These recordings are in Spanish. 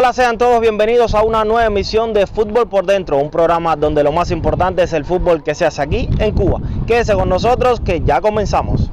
Hola, sean todos bienvenidos a una nueva emisión de Fútbol por Dentro, un programa donde lo más importante es el fútbol que se hace aquí en Cuba. Quédese con nosotros que ya comenzamos.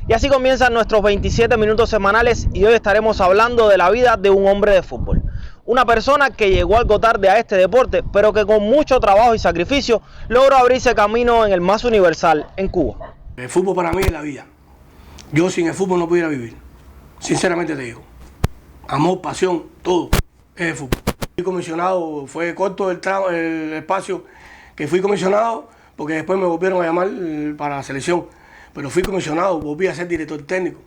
Y así comienzan nuestros 27 minutos semanales y hoy estaremos hablando de la vida de un hombre de fútbol. Una persona que llegó algo tarde a este deporte, pero que con mucho trabajo y sacrificio logró abrirse camino en el más universal en Cuba. El fútbol para mí es la vida. Yo sin el fútbol no pudiera vivir. Sinceramente te digo. Amor, pasión, todo es el fútbol. Fui comisionado, fue corto el espacio que fui comisionado, porque después me volvieron a llamar para la selección. Pero fui comisionado, volví a ser director técnico.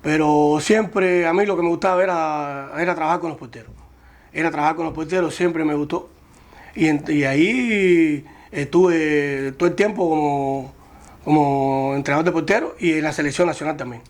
Pero siempre a mí lo que me gustaba era trabajar con los porteros. Era trabajar con los porteros, siempre me gustó. Y ahí estuve todo el tiempo como entrenador de porteros y en la selección nacional también.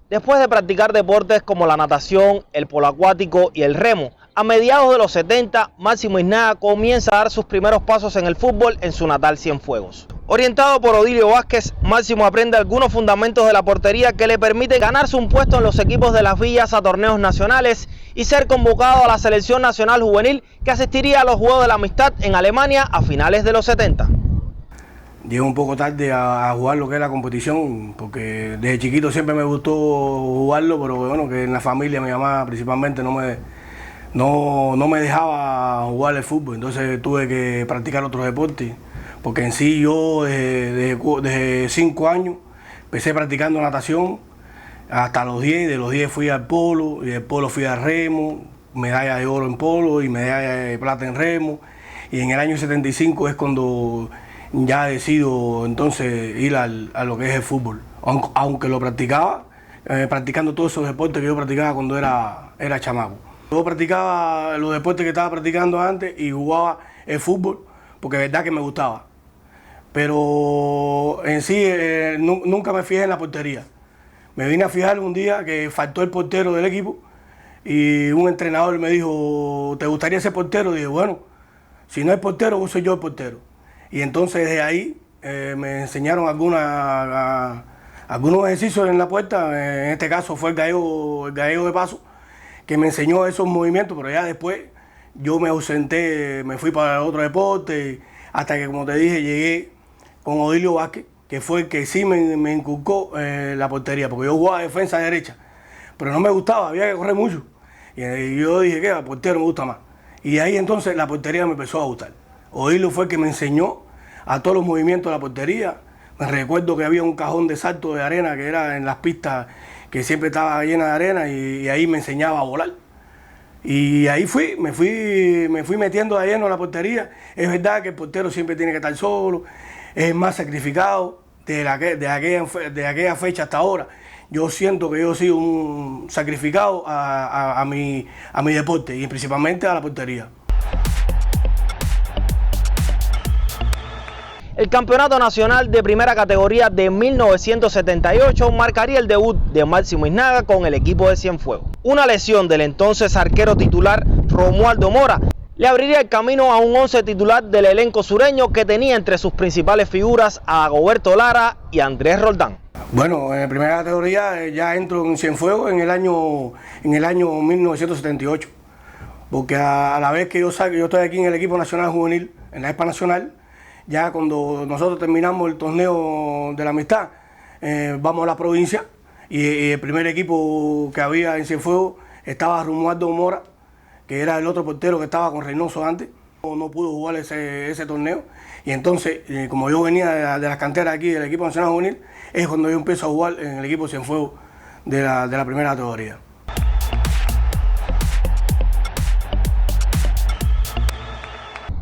Después de practicar deportes como la natación, el polo acuático y el remo, a mediados de los 70, Máximo Iznaga comienza a dar sus primeros pasos en el fútbol en su natal Cienfuegos. Orientado por Odilio Vázquez, Máximo aprende algunos fundamentos de la portería que le permiten ganarse un puesto en los equipos de las villas a torneos nacionales y ser convocado a la selección nacional juvenil que asistiría a los Juegos de la Amistad en Alemania a finales de los 70. Llegué un poco tarde a jugar lo que es la competición, porque desde chiquito siempre me gustó jugarlo, pero bueno, que en la familia mi mamá principalmente no me dejaba jugar el fútbol, entonces tuve que practicar otros deportes, porque en sí yo desde 5 años empecé practicando natación hasta los 10, de los 10 fui al polo, y del polo fui al remo, medalla de oro en polo y medalla de plata en remo, y en el año 75 es cuando ya decido entonces ir a lo que es el fútbol, aunque lo practicaba, practicando todos esos deportes que yo practicaba cuando era chamaco. Yo practicaba los deportes que estaba practicando antes y jugaba el fútbol porque es verdad que me gustaba. Pero en sí nunca me fijé en la portería. Me vine a fijar un día que faltó el portero del equipo y un entrenador me dijo, ¿te gustaría ser portero? Y dije, bueno, si no hay portero, vos soy yo el portero. Y entonces de ahí me enseñaron algunos ejercicios en la puerta, en este caso fue el gallego de paso, que me enseñó esos movimientos, pero ya después yo me ausenté, me fui para otro deporte, hasta que, como te dije, llegué con Odilio Vázquez, que fue el que sí me inculcó la portería, porque yo jugaba defensa derecha, pero no me gustaba, había que correr mucho. Y yo dije que el portero me gusta más. Y ahí entonces la portería me empezó a gustar. Odilio fue el que me enseñó a todos los movimientos de la portería. Me recuerdo que había un cajón de salto de arena que era en las pistas que siempre estaba llena de arena y ahí me enseñaba a volar. Y ahí me fui metiendo de lleno a la portería. Es verdad que el portero siempre tiene que estar solo, es más sacrificado de aquella fecha hasta ahora. Yo siento que yo he sido un sacrificado a mi deporte y principalmente a la portería. El Campeonato Nacional de Primera Categoría de 1978 marcaría el debut de Máximo Iznaga con el equipo de Cienfuegos. Una lesión del entonces arquero titular Romualdo Mora le abriría el camino a un 11 titular del elenco sureño que tenía entre sus principales figuras a Dagoberto Lara y Andrés Roldán. Bueno, en primera categoría ya entro en Cienfuegos en el año 1978, porque a la vez que yo estoy aquí en el equipo nacional juvenil, en la ESPA Nacional, ya cuando nosotros terminamos el torneo de la amistad, vamos a la provincia y el primer equipo que había en Cienfuegos estaba Romualdo Mora, que era el otro portero que estaba con Reynoso antes. No pudo jugar ese torneo y entonces, como yo venía de las canteras aquí del equipo nacional juvenil, es cuando yo empiezo a jugar en el equipo Cienfuegos de la primera categoría.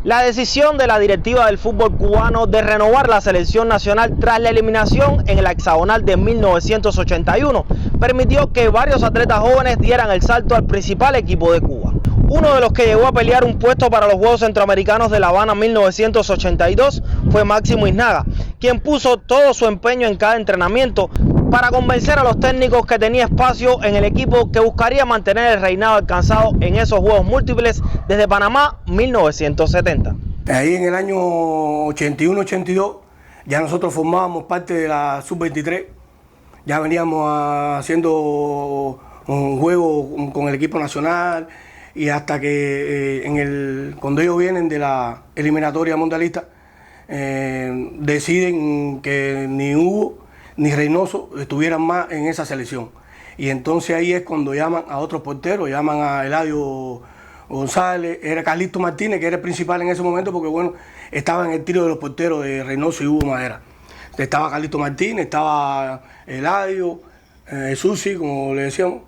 La decisión de la directiva del fútbol cubano de renovar la selección nacional tras la eliminación en el hexagonal de 1981 permitió que varios atletas jóvenes dieran el salto al principal equipo de Cuba. Uno de los que llegó a pelear un puesto para los Juegos Centroamericanos de La Habana 1982 fue Máximo Iznaga, quien puso todo su empeño en cada entrenamiento para convencer a los técnicos que tenía espacio en el equipo que buscaría mantener el reinado alcanzado en esos Juegos Múltiples desde Panamá 1970. Ahí en el año 81-82 ya nosotros formábamos parte de la Sub-23, ya veníamos haciendo un juego con el equipo nacional y hasta que cuando ellos vienen de la eliminatoria mundialista deciden que ni Hugo ni Reynoso estuvieran más en esa selección. Y entonces ahí es cuando llaman a otros porteros, llaman a Eladio González, era Carlito Martínez, que era el principal en ese momento, porque bueno, estaba en el tiro de los porteros de Reynoso y Hugo Madera. Estaba Carlito Martínez, estaba Eladio, Susi, como le decíamos,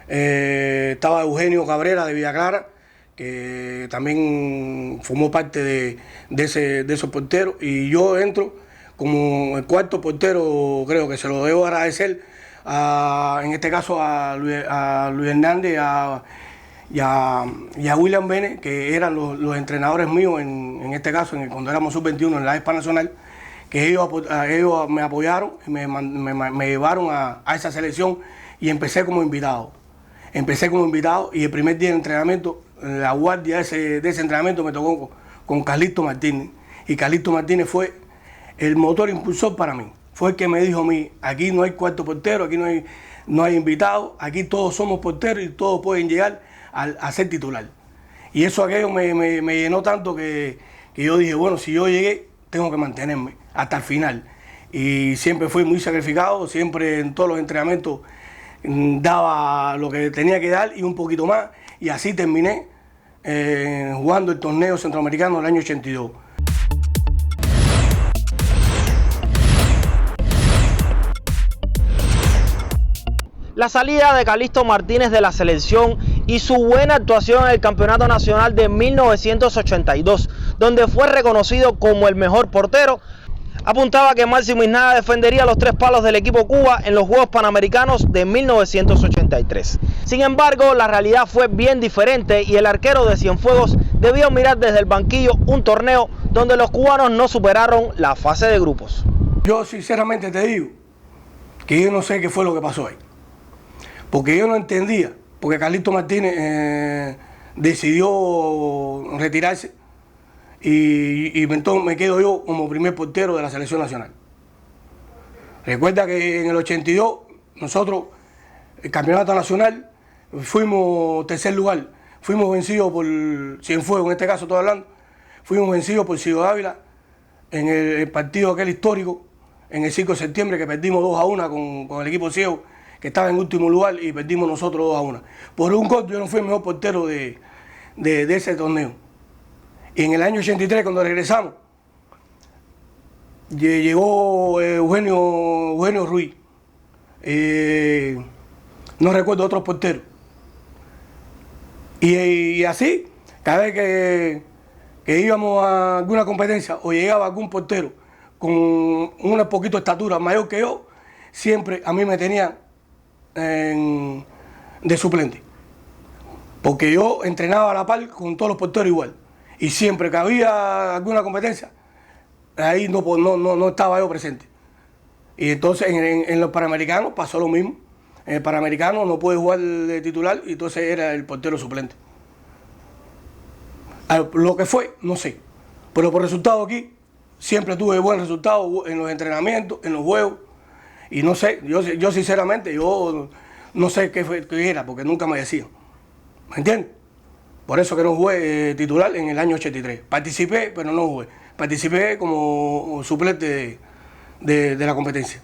estaba Eugenio Cabrera de Villa Clara, que también formó parte de esos porteros, y yo entro como el cuarto portero. Creo que se lo debo agradecer en este caso a Luis Hernández y a William Bene, que eran los entrenadores míos en este caso, cuando éramos sub-21 en la ESPA Nacional, que ellos me apoyaron y me llevaron a esa selección, y empecé como invitado. Y el primer día de entrenamiento, la guardia de ese entrenamiento me tocó con Carlito Martínez, y Carlito Martínez fue el motor impulsor para mí. Fue el que me dijo a mí: aquí no hay cuarto portero, aquí no hay invitados, aquí todos somos porteros y todos pueden llegar a ser titular. Y aquello me llenó tanto que yo dije, bueno, si yo llegué, tengo que mantenerme hasta el final. Y siempre fui muy sacrificado, siempre en todos los entrenamientos daba lo que tenía que dar y un poquito más. Y así terminé jugando el torneo centroamericano del año 82. La salida de Calixto Martínez de la selección y su buena actuación en el Campeonato Nacional de 1982, donde fue reconocido como el mejor portero, apuntaba que Máximo Isnaga defendería los 3 palos del equipo Cuba en los Juegos Panamericanos de 1983. Sin embargo, la realidad fue bien diferente y el arquero de Cienfuegos debió mirar desde el banquillo un torneo donde los cubanos no superaron la fase de grupos. Yo sinceramente te digo que yo no sé qué fue lo que pasó ahí, porque yo no entendía, porque Carlito Martínez decidió retirarse y entonces me quedo yo como primer portero de la selección nacional. Recuerda que en el 82 nosotros, el campeonato nacional, fuimos tercer lugar, fuimos vencidos por Cienfuegos, en este caso estoy hablando, fuimos vencidos por Ciego Dávila en el partido aquel histórico, en el 5 de septiembre, que perdimos 2-1 con el equipo ciego, que estaba en último lugar, y perdimos nosotros 2-1. Por un gol yo no fui el mejor portero de ese torneo. Y en el año 83, cuando regresamos, llegó Eugenio Ruiz, no recuerdo otros porteros. Y así, cada vez que íbamos a alguna competencia o llegaba algún portero con una poquito de estatura mayor que yo, siempre a mí me tenían de suplente, porque yo entrenaba a la par con todos los porteros igual, y siempre que había alguna competencia ahí no estaba yo presente. Y entonces en los Panamericanos pasó lo mismo. En el Panamericano no pude jugar de titular y entonces era el portero suplente. Lo que fue, no sé, pero por resultado aquí siempre tuve buen resultado en los entrenamientos, en los juegos. Y no sé, yo sinceramente, yo no sé qué era, porque nunca me decían. ¿Me entiendes? Por eso que no jugué titular en el año 83. Participé, pero no jugué. Participé como suplente de la competencia.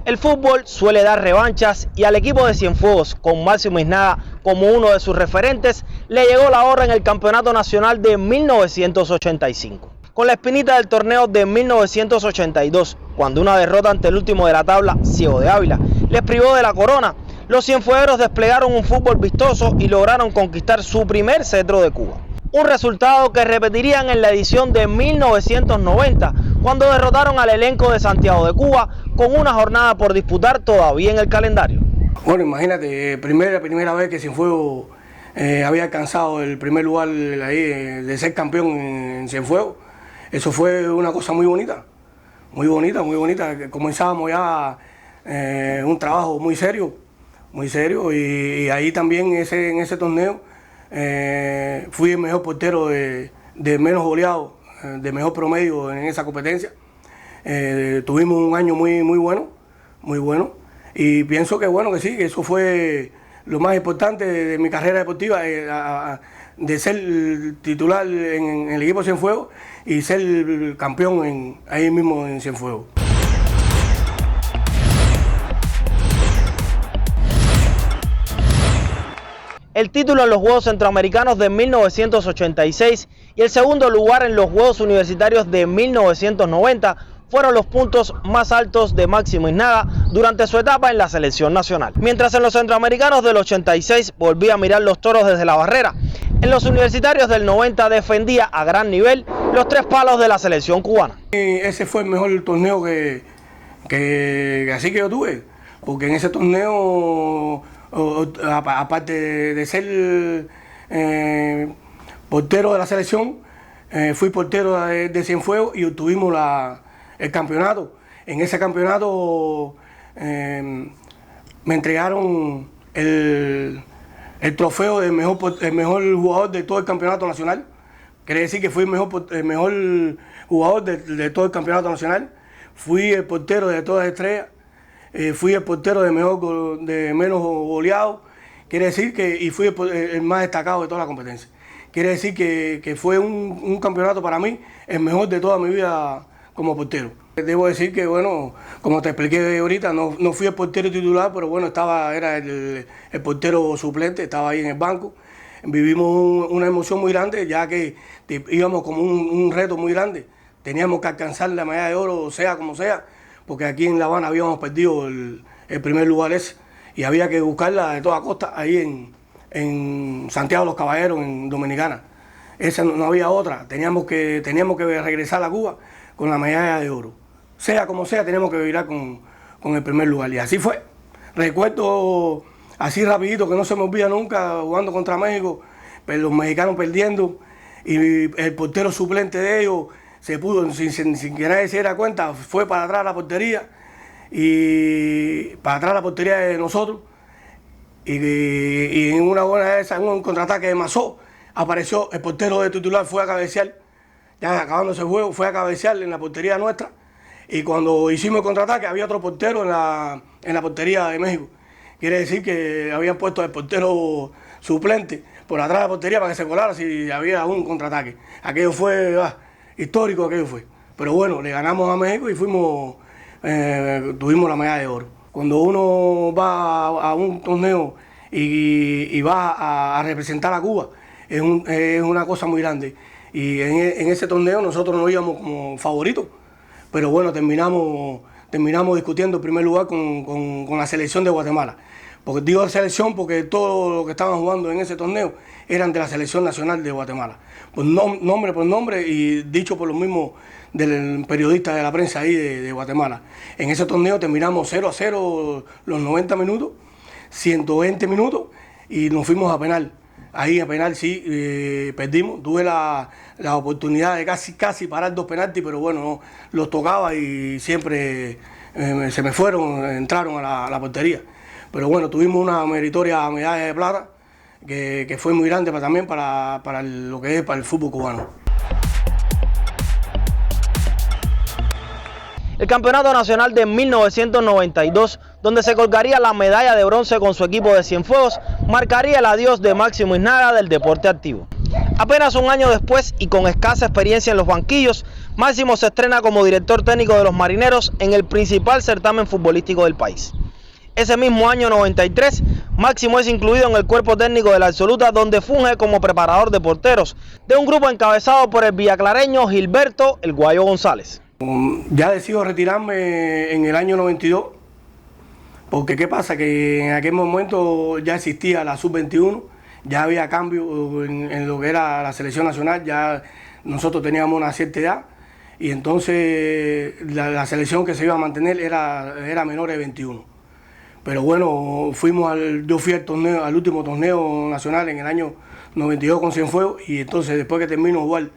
El fútbol suele dar revanchas y al equipo de Cienfuegos, con Máximo Isnaga como uno de sus referentes, le llegó la hora en el Campeonato Nacional de 1985. Con la espinita del torneo de 1982, cuando una derrota ante el último de la tabla, Ciego de Ávila, les privó de la corona, los cienfuegueros desplegaron un fútbol vistoso y lograron conquistar su primer cetro de Cuba. Un resultado que repetirían en la edición de 1990, cuando derrotaron al elenco de Santiago de Cuba con una jornada por disputar todavía en el calendario. Bueno, imagínate, primera vez que Cienfuegos había alcanzado el primer lugar ahí, de ser campeón en Cienfuegos. Eso fue una cosa muy bonita, muy bonita, muy bonita. Comenzábamos ya un trabajo muy serio, y ahí también en ese torneo fui el mejor portero de menos goleado, de mejor promedio en esa competencia. Tuvimos un año muy bueno, y pienso que bueno, que sí, que eso fue lo más importante de mi carrera deportiva, de ser titular en el equipo Cienfuegos y ser campeón ahí mismo en Cienfuegos. El título en los Juegos Centroamericanos de 1986 y el segundo lugar en los Juegos Universitarios de 1990 fueron los puntos más altos de Máximo Isnaga durante su etapa en la selección nacional. Mientras en los centroamericanos del 86 volvía a mirar los toros desde la barrera, en los universitarios del 90 defendía a gran nivel los 3 palos de la selección cubana. Ese fue el mejor torneo que yo tuve, porque en ese torneo, aparte de ser portero de la selección, fui portero de Cienfuegos y obtuvimos el campeonato. En ese campeonato me entregaron el trofeo de mejor jugador de todo el campeonato nacional. Quiere decir que fui el mejor jugador de todo el campeonato nacional. Fui el portero de todas las estrellas. Fui el portero de menos goleado. Quiere decir y fui el más destacado de toda la competencia. Quiere decir que fue un campeonato para mí el mejor de toda mi vida como portero. Debo decir que, bueno, como te expliqué ahorita, no fui el portero titular, pero bueno, era el portero suplente, estaba ahí en el banco. Vivimos una emoción muy grande, ya que íbamos como un reto muy grande. Teníamos que alcanzar la medalla de oro, sea como sea, porque aquí en La Habana habíamos perdido el primer lugar ese, y había que buscarla de toda costa ahí en Santiago de los Caballeros, en Dominicana. Esa no había otra, teníamos que regresar a Cuba con la medalla de oro. Sea como sea, teníamos que virar con el primer lugar. Y así fue. Recuerdo así rapidito, que no se me olvida nunca, jugando contra México, pero los mexicanos perdiendo, y el portero suplente de ellos se pudo, sin que nadie se diera cuenta, fue para atrás a la portería, y para atrás a la portería de nosotros, y en una buena de esas, en un contraataque de Mazó, apareció el portero de titular, fue a cabecear, ya acabándose el juego, fue a cabecear en la portería nuestra, y cuando hicimos el contraataque había otro portero en la portería de México. Quiere decir que habían puesto al portero suplente por atrás de la portería para que se colara si había un contraataque. Aquello fue histórico, aquello fue. Pero bueno, le ganamos a México y tuvimos la medalla de oro. Cuando uno va a un torneo y va a representar a Cuba, es una cosa muy grande. Y en ese torneo nosotros no íbamos como favoritos, pero bueno, terminamos discutiendo en primer lugar con la selección de Guatemala. Porque digo selección porque todos los que estaban jugando en ese torneo eran de la selección nacional de Guatemala. Pues nombre por nombre, y dicho por los mismos del periodista de la prensa ahí de Guatemala. En ese torneo terminamos 0-0 los 90 minutos, 120 minutos, y nos fuimos a penal. Ahí a penal sí, perdimos. Tuve la oportunidad de casi parar 2 penaltis, pero bueno, no, los tocaba y siempre se me entraron a la portería. Pero bueno, tuvimos una meritoria medalla de plata que fue muy grande también para lo que es para el fútbol cubano. El Campeonato Nacional de 1992, donde se colgaría la medalla de bronce con su equipo de Cienfuegos, marcaría el adiós de Máximo Isnaga del deporte activo. Apenas un año después y con escasa experiencia en los banquillos, Máximo se estrena como director técnico de los Marineros en el principal certamen futbolístico del país. Ese mismo año 93, Máximo es incluido en el cuerpo técnico de la Absoluta, donde funge como preparador de porteros de un grupo encabezado por el villaclareño Gilberto El Guayo González. Ya decido retirarme en el año 92, porque ¿qué pasa? Que en aquel momento ya existía la Sub-21, ya había cambio en lo que era la selección nacional, ya nosotros teníamos una cierta edad, y entonces la selección que se iba a mantener era menor de 21. Pero bueno, yo fui al último torneo nacional en el año 92 con Cienfuegos, y entonces después que termino de jugar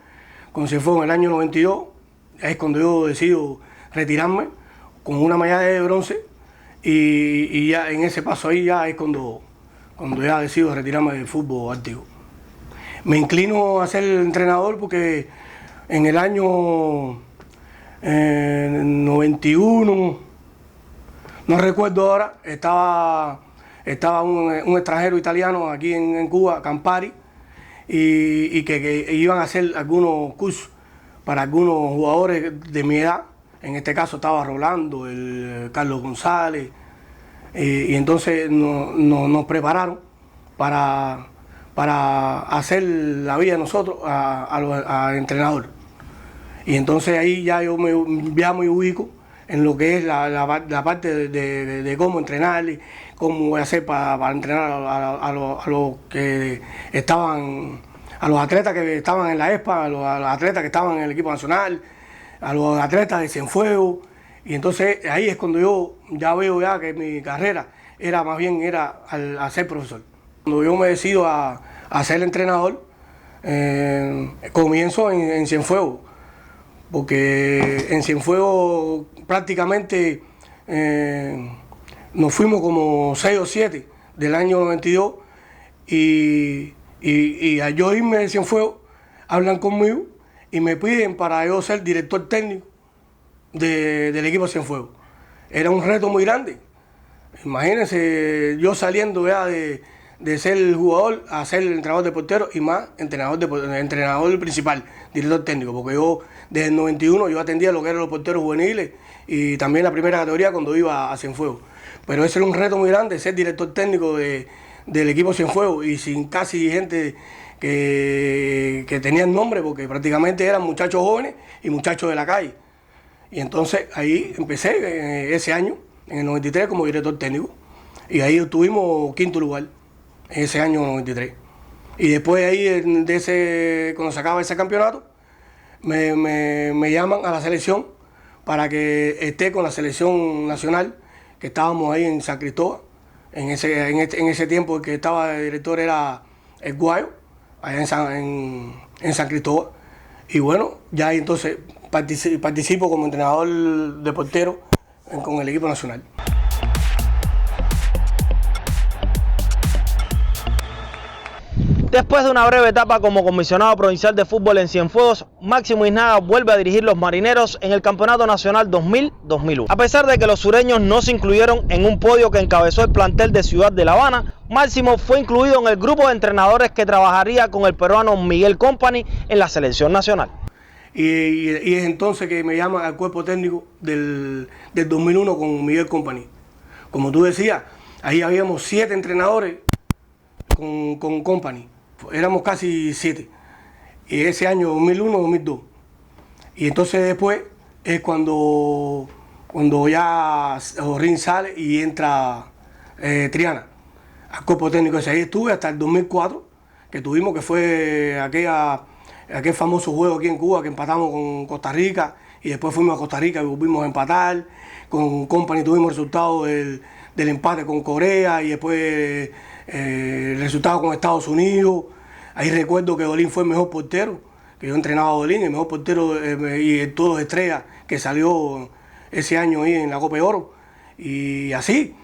con Cienfuegos en el año 92, es cuando yo decido retirarme con una medalla de bronce, y ya en ese paso ahí ya es cuando ya decido retirarme del fútbol activo. Me inclino a ser entrenador porque en el año 91, no recuerdo ahora, estaba un extranjero italiano aquí en Cuba, Campari, y que iban a hacer algunos cursos para algunos jugadores de mi edad. En este caso estaba Rolando, el Carlos González, y entonces nos prepararon para hacer la vida de nosotros al entrenador. Y entonces ahí ya yo me ubico en lo que es la parte de cómo entrenar, cómo voy a hacer para entrenar a los que estaban, a los atletas que estaban en la ESPA, a los atletas que estaban en el equipo nacional, a los atletas de Cienfuegos. Y entonces ahí es cuando yo ya veo ya que mi carrera era más bien a ser profesor. Cuando yo me decido a ser entrenador, comienzo en Cienfuegos, porque en Cienfuegos prácticamente nos fuimos como 6 o 7 del año 92, y al yo irme de Cienfuegos hablan conmigo y me piden para yo ser director técnico del equipo Cienfuegos. Era un reto muy grande. Imagínense yo saliendo ya de ser jugador a ser el entrenador de portero, y más entrenador principal, director técnico, porque yo desde el 91 yo atendía lo que eran los porteros juveniles y también la primera categoría cuando iba a Cienfuegos. Pero ese era un reto muy grande, ser director técnico del equipo Cienfuegos, y sin casi gente que tenían nombre, porque prácticamente eran muchachos jóvenes y muchachos de la calle. Y entonces ahí empecé ese año, en el 93, como director técnico, y ahí obtuvimos 5º lugar en ese año 93. Y después ahí, cuando se acaba ese campeonato, me llaman a la selección para que esté con la selección nacional, que estábamos ahí en San Cristóbal. En ese tiempo el que estaba de director era el Guayo, allá en San Cristóbal. Y bueno, ya entonces participo como entrenador de portero con el equipo nacional. Después de una breve etapa como comisionado provincial de fútbol en Cienfuegos, Máximo Isnaga vuelve a dirigir los marineros en el Campeonato Nacional 2000-2001. A pesar de que los sureños no se incluyeron en un podio que encabezó el plantel de Ciudad de La Habana, Máximo fue incluido en el grupo de entrenadores que trabajaría con el peruano Miguel Company en la selección nacional. Y es entonces que me llaman al cuerpo técnico del 2001 con Miguel Company. Como tú decías, ahí habíamos 7 entrenadores con Company. Éramos casi 7. Y ese año 2001-2002. Y entonces después es cuando ya Rin sale y entra Triana al cuerpo técnico. Ahí estuve hasta el 2004, que tuvimos, que fue aquel famoso juego aquí en Cuba que empatamos con Costa Rica, y después fuimos a Costa Rica y volvimos a empatar. Con Company tuvimos resultados del empate con Corea, y después el resultado con Estados Unidos. Ahí recuerdo que Dolín fue el mejor portero, que yo entrenaba a Dolín, el mejor portero y el todo estrella que salió ese año ahí en la Copa de Oro. Y así,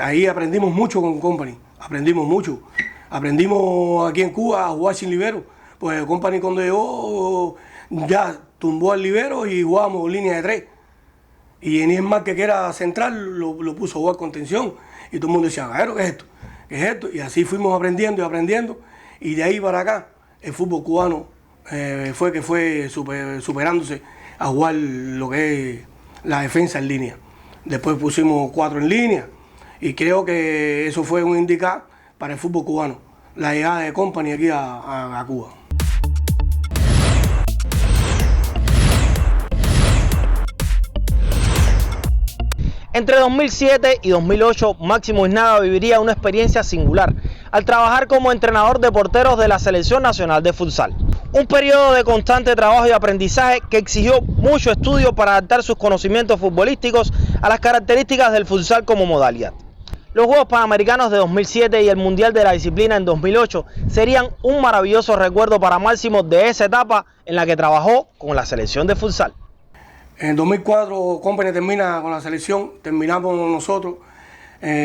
ahí aprendimos mucho con Company, aprendimos mucho. Aprendimos aquí en Cuba a jugar sin libero, pues Company cuando llegó ya tumbó al libero y jugábamos línea de 3. Y Eniel Márquez, que era central, lo puso a jugar con tensión, y todo el mundo decía, ¿qué es esto? ¿Qué es esto? Y así fuimos aprendiendo y aprendiendo, y de ahí para acá el fútbol cubano fue superándose a jugar lo que es la defensa en línea. Después pusimos 4 en línea, y creo que eso fue un indicador para el fútbol cubano, la llegada de Company aquí a Cuba. Entre 2007 y 2008, Máximo Isnaga viviría una experiencia singular al trabajar como entrenador de porteros de la Selección Nacional de Futsal. Un periodo de constante trabajo y aprendizaje que exigió mucho estudio para adaptar sus conocimientos futbolísticos a las características del futsal como modalidad. Los Juegos Panamericanos de 2007 y el Mundial de la disciplina en 2008 serían un maravilloso recuerdo para Máximo de esa etapa en la que trabajó con la selección de futsal. En 2004 Company termina con la selección, terminamos nosotros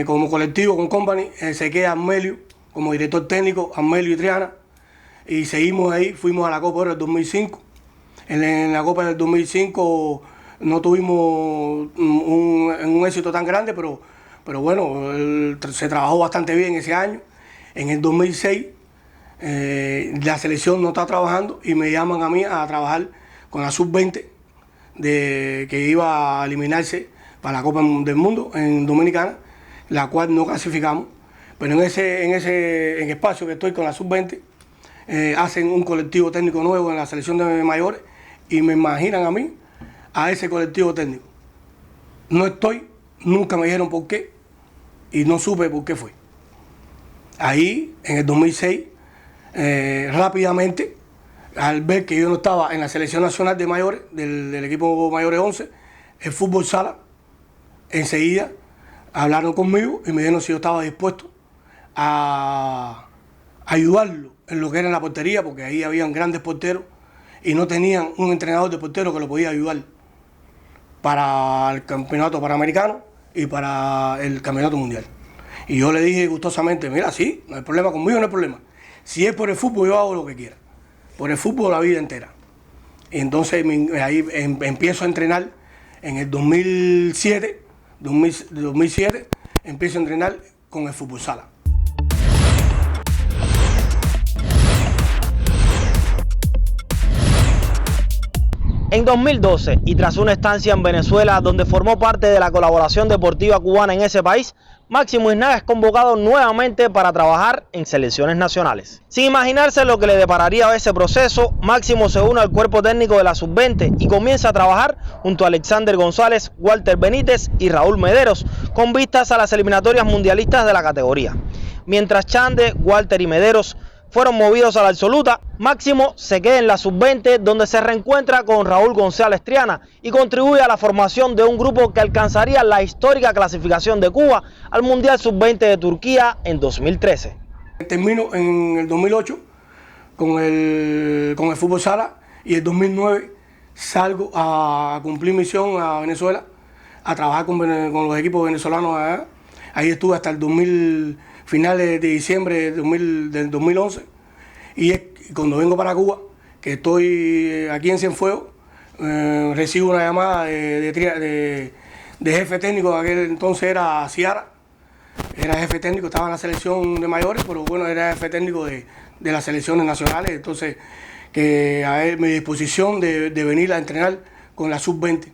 como colectivo con Company, se queda Armelio como director técnico, Armelio y Triana, y seguimos ahí, fuimos a la Copa Oro del 2005. En la Copa del 2005 no tuvimos un éxito tan grande, pero bueno, se trabajó bastante bien ese año. En el 2006 la selección no está trabajando y me llaman a mí a trabajar con la Sub-20 que iba a eliminarse para la Copa del Mundo en Dominicana, la cual no clasificamos. Pero en ese espacio que estoy con la Sub-20 hacen un colectivo técnico nuevo en la selección de mayores y me imaginan a mí a ese colectivo técnico. No estoy, nunca me dijeron por qué y no supe por qué fue. Ahí, en el 2006, rápidamente, al ver que yo no estaba en la selección nacional de mayores, del equipo mayores 11, el fútbol sala, enseguida hablaron conmigo y me dijeron si yo estaba dispuesto a ayudarlo en lo que era la portería, porque ahí habían grandes porteros y no tenían un entrenador de portero que lo podía ayudar para el campeonato panamericano y para el campeonato mundial. Y yo le dije gustosamente, mira, sí, no hay problema conmigo, no hay problema. Si es por el fútbol, yo hago lo que quiera. Por el fútbol la vida entera. Y entonces ahí empiezo a entrenar en el 2007, empiezo a entrenar con el fútbol sala. En 2012, y tras una estancia en Venezuela donde formó parte de la colaboración deportiva cubana en ese país, Máximo Isnaga es convocado nuevamente para trabajar en selecciones nacionales. Sin imaginarse lo que le depararía ese proceso, Máximo se une al cuerpo técnico de la Sub-20 y comienza a trabajar junto a Alexander González, Walter Benítez y Raúl Mederos, con vistas a las eliminatorias mundialistas de la categoría. Mientras Chande, Walter y Mederos fueron movidos a la absoluta, Máximo se queda en la Sub-20, donde se reencuentra con Raúl González Triana y contribuye a la formación de un grupo que alcanzaría la histórica clasificación de Cuba al Mundial Sub-20 de Turquía en 2013. Termino en el 2008 con el fútbol sala y en 2009 salgo a cumplir misión a Venezuela, a trabajar con los equipos venezolanos allá. Ahí estuve hasta el finales de diciembre del 2011, y cuando vengo para Cuba, que estoy aquí en Cienfuegos, recibo una llamada de jefe técnico, aquel entonces era Ciara, era jefe técnico, estaba en la selección de mayores, pero bueno, era jefe técnico de las selecciones nacionales, entonces que a él, mi disposición de venir a entrenar con la Sub-20,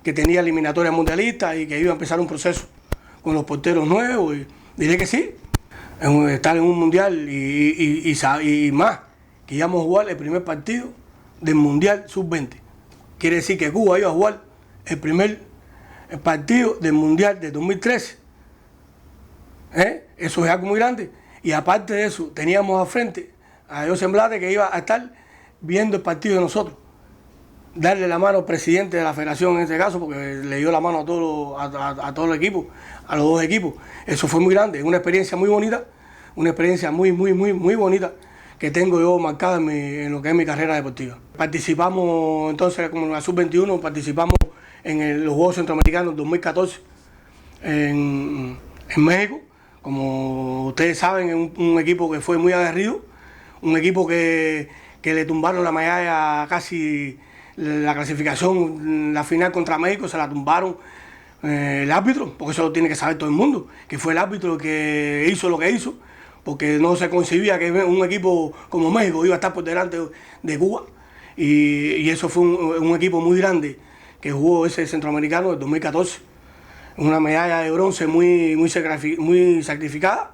que tenía eliminatorias mundialistas y que iba a empezar un proceso con los porteros nuevos, y diré que sí. Estar en un mundial y más, que íbamos a jugar el primer partido del mundial Sub-20. Quiere decir que Cuba iba a jugar el primer partido del mundial de 2013. Eso es algo muy grande. Y aparte de eso, teníamos al frente a José Blate, que iba a estar viendo el partido de nosotros. Darle la mano al presidente de la federación en este caso, porque le dio la mano a todos los equipos, a los dos equipos. Eso fue muy grande, una experiencia muy bonita, una experiencia muy bonita que tengo yo marcada en lo que es mi carrera deportiva. Participamos entonces, como en la Sub-21, participamos en los Juegos Centroamericanos 2014 en México. Como ustedes saben, un equipo que fue muy aguerrido, un equipo que le tumbaron la medalla casi. La clasificación, la final contra México, se la tumbaron el árbitro, porque eso lo tiene que saber todo el mundo, que fue el árbitro que hizo lo que hizo, porque no se concebía que un equipo como México iba a estar por delante de Cuba, y eso fue un equipo muy grande que jugó ese centroamericano del 2014, una medalla de bronce muy sacrificada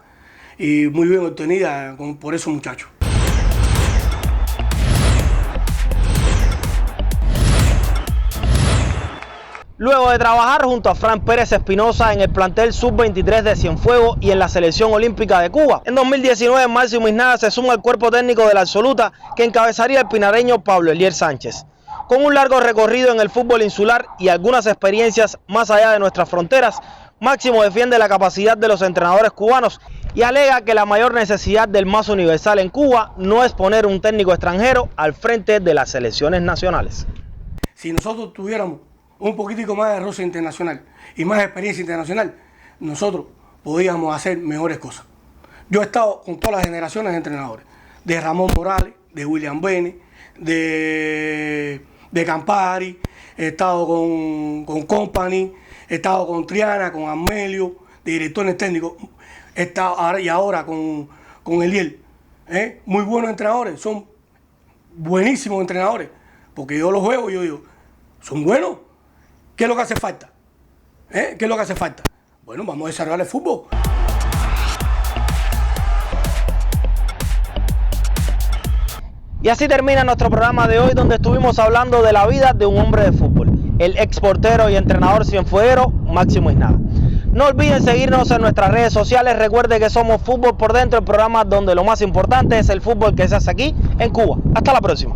y muy bien obtenida por esos muchachos. Luego de trabajar junto a Fran Pérez Espinosa en el plantel Sub-23 de Cienfuegos y en la selección olímpica de Cuba, en 2019 Máximo Isnaga se suma al cuerpo técnico de la absoluta que encabezaría el pinareño Pablo Elier Sánchez. Con un largo recorrido en el fútbol insular y algunas experiencias más allá de nuestras fronteras, Máximo defiende la capacidad de los entrenadores cubanos y alega que la mayor necesidad del MAS universal en Cuba no es poner un técnico extranjero al frente de las selecciones nacionales. Si nosotros tuviéramos un poquitico más de roce internacional y más experiencia internacional, nosotros podíamos hacer mejores cosas. Yo he estado con todas las generaciones de entrenadores, de Ramón Morales, de William Bene, de Campari, he estado con Company, he estado con Triana, con Amelio, de directores técnicos, he estado ahora con Eliel. Muy buenos entrenadores, son buenísimos entrenadores, porque yo los juego y yo digo, son buenos. ¿Qué es lo que hace falta? ¿Qué es lo que hace falta? Bueno, vamos a desarrollar el fútbol. Y así termina nuestro programa de hoy, donde estuvimos hablando de la vida de un hombre de fútbol, el ex portero y entrenador cienfueguero Máximo Isnaga. No olviden seguirnos en nuestras redes sociales. Recuerde que somos Fútbol por Dentro, el programa donde lo más importante es el fútbol que se hace aquí en Cuba. Hasta la próxima.